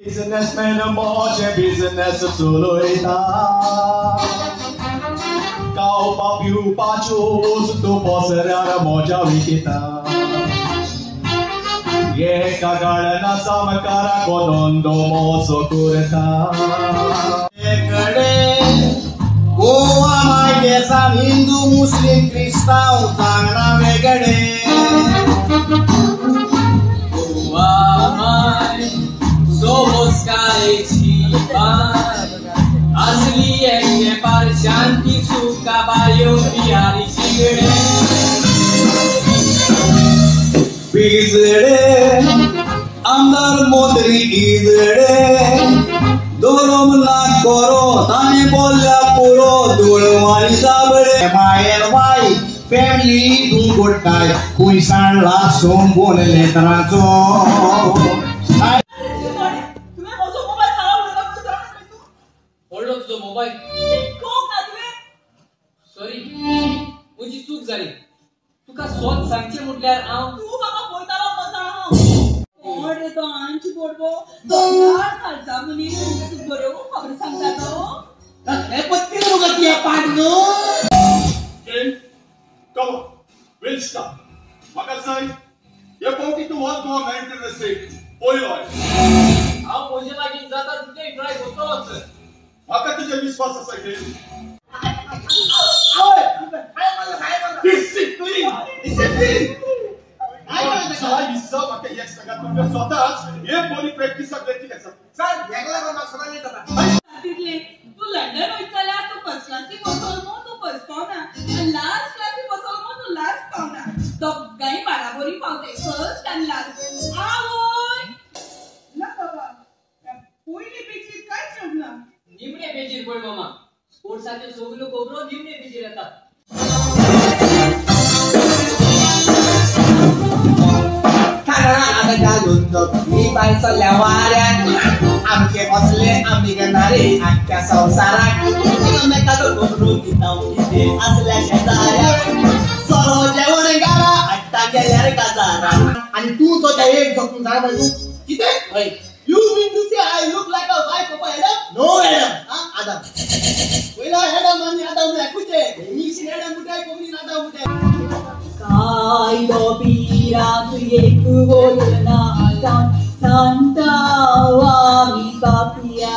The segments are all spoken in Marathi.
Businessman moche business soloita. Kau papiu pachos tu poserar moja wikita. Ye kagadana samakara kodondo moso kurta. Ekade Goa mai desa Hindu Muslim Kristau tangna megade. Goa mai somos caetipan, asli है पर शांति सुख का बालियों बिहारी चिगड़े बिगड़े अंदर मोदरी इजड़े दोनों ना करो ताने बोला पुरो दुलवानी साबड़े मायर वाई फैमिली तुम गोटाई कोई सांला सोमबोन लेतना चो मोबाईल सॉरी मुझी चूक झाली तुका स्वत सांगचे म्हटल्यार हांव तू म्हाका पळयतालो कसा कोण रे तो आंची बोडबो दोनार खालचा मनी तू बरो खबर सांगता तो हे पत्ती रोगाची पाड no Come on, we'll stop. Maka say, ye poki tu what go mental receipt. Oil. हांव पयशे लागीं जाता तितले ट्राय करतलोच Maka तुझे विश्वास असा घे. Discipline. Sai isso, maka एक सगळ्यात तुझ्या स्वतःच हे पोली प्रॅक्टिस करते का सर? सर वेगळा मला सगळं येत आता. तितले तू लंडन वयतल्या तू फर्स्ट क्लासी बसलो नो तू फर्स्ट पावना आणि लास्ट क्लासी बसलो नो तू लास्ट पावना तो गाई बराबरी पावते फर्स्ट आणि लास्ट आवय ना बाबा पयली पेजीर कांयच नसना निमणे पेजीर पळय मामा स्पोर्ट्साचे सगळ्यो खबरो निमणे पेजीर येतात आता घालून मी बायसल्या वाऱ्यात आमचे बसले आम्ही गणारे आख्या संसारात एकामेकाचो घोबरू घेताव किते असल्या शेजाऱ्यात सरो जेवण गारा आट्टा गेल्यार काजारात आणि तू तो त्या एक झोपून जा म्हणू किते you mean to say I look like a wife of Adam no Adam आदम पहिला एडम आणि आदम कुठे मी सी एडम कुठे कोणी आदम कुठे Kaido birak yeku bolna santa wa mikapia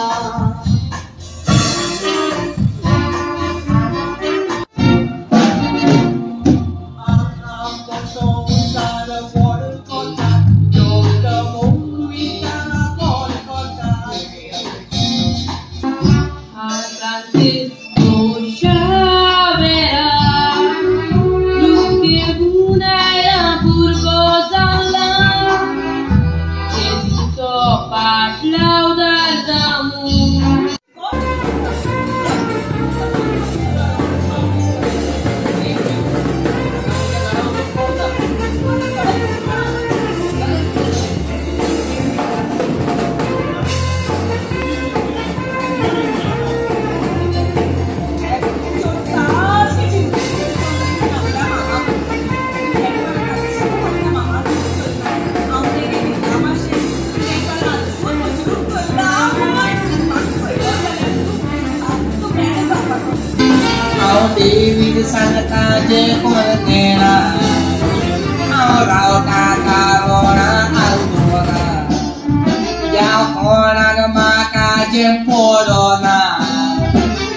So माझे पोडोना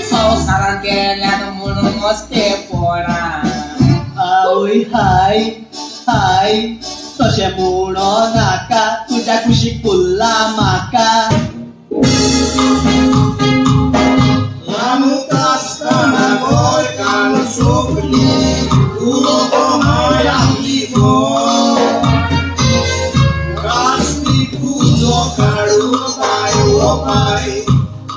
संसारात गेल्यात म्हणून मस्ते पोडा आवय हाय हाय तशें म्हणो नाका तुज्या कुशीक फुल्ला म्हाका रानूक आसतना गोंयकार सोगली उलोवप माय आपली गोंय कास्ती तुजो काडून पाय ओ पाय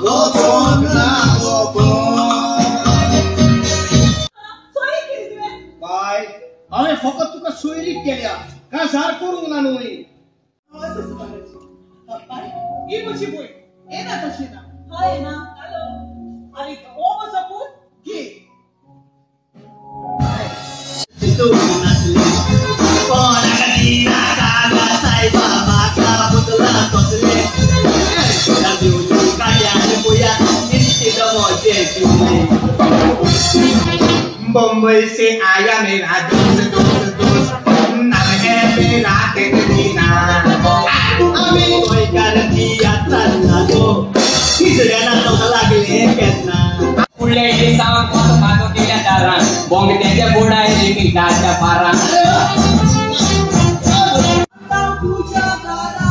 वचोंक ना तो गोंय सोयी केली तुवें बाय हांवें फकत तुका सोयरीक केल्या काजार करूंक ना न्हय ही म्हजी भूय येना तशी ना हय ना हॅलो आनी ओ म्हजो पूत की तू नाचली कोणाक दिना कागा सायबा म्हाका पुतला कसले दिवली काड्यान पुया निश्चित मोजे दिवले मुंबई से आया मेरा दोस्त नामे मेरा तेरीना आम्ही गोंयकार दिया चालला तो तिसऱ्याला लोक लागले केन्ना फुडल्या दिसांक कोण म्हाका केल्या दारान बोंगट्याच्या बुडायली मिठाच्या पारान तुझ्या दारात